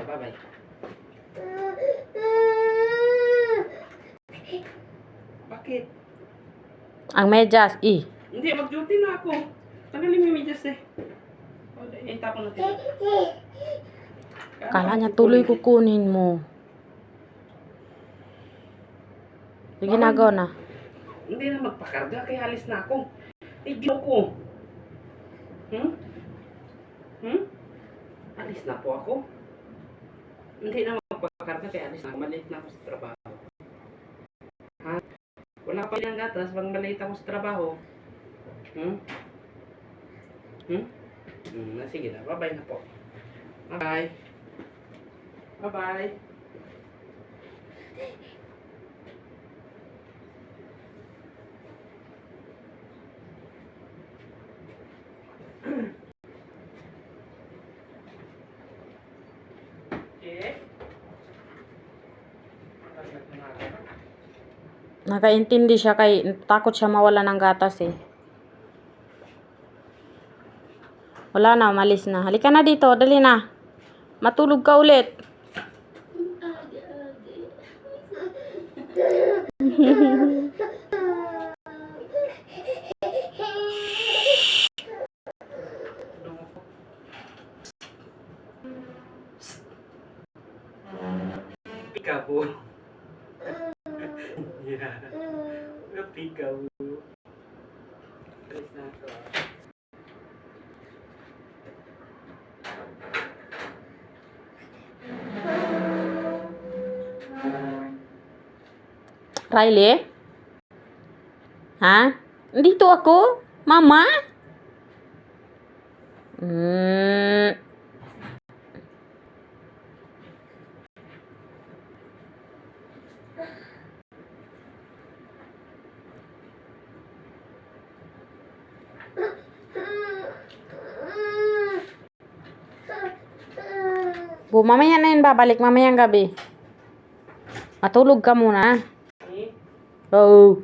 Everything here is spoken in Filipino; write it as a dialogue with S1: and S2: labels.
S1: bye-bye. Bakit?
S2: Ang medyas,
S1: Hindi, mag-duty na ako. Tanggalin mo yung medyas eh. Tapon natin.
S2: Kala niya tuloy kukunin mo. Sige na, go na.
S1: Hindi na magpakarga, kaya alis na ako. Iglo ko. Alis na po ako. Hindi na magpakarga, kaya alis na ako. Maliit na ako sa trabaho. Ha? Wala pa yung gatas, pag maliit ako sa trabaho. Sige na, bye-bye na po. Bye-bye. Bye-bye.
S2: Nakaintindi siya kay takot siya mawala ng gatas eh. Wala na, umalis na. Halika na dito, dali na. Matulog ka ulit.
S1: Peekaboo. Yeah. Peekaboo. Alis na ako.
S2: Riley? Ha? Dito ako? Mama? Mamaya na yun, babalik mamayang gabi. Matulog ka muna. Oh.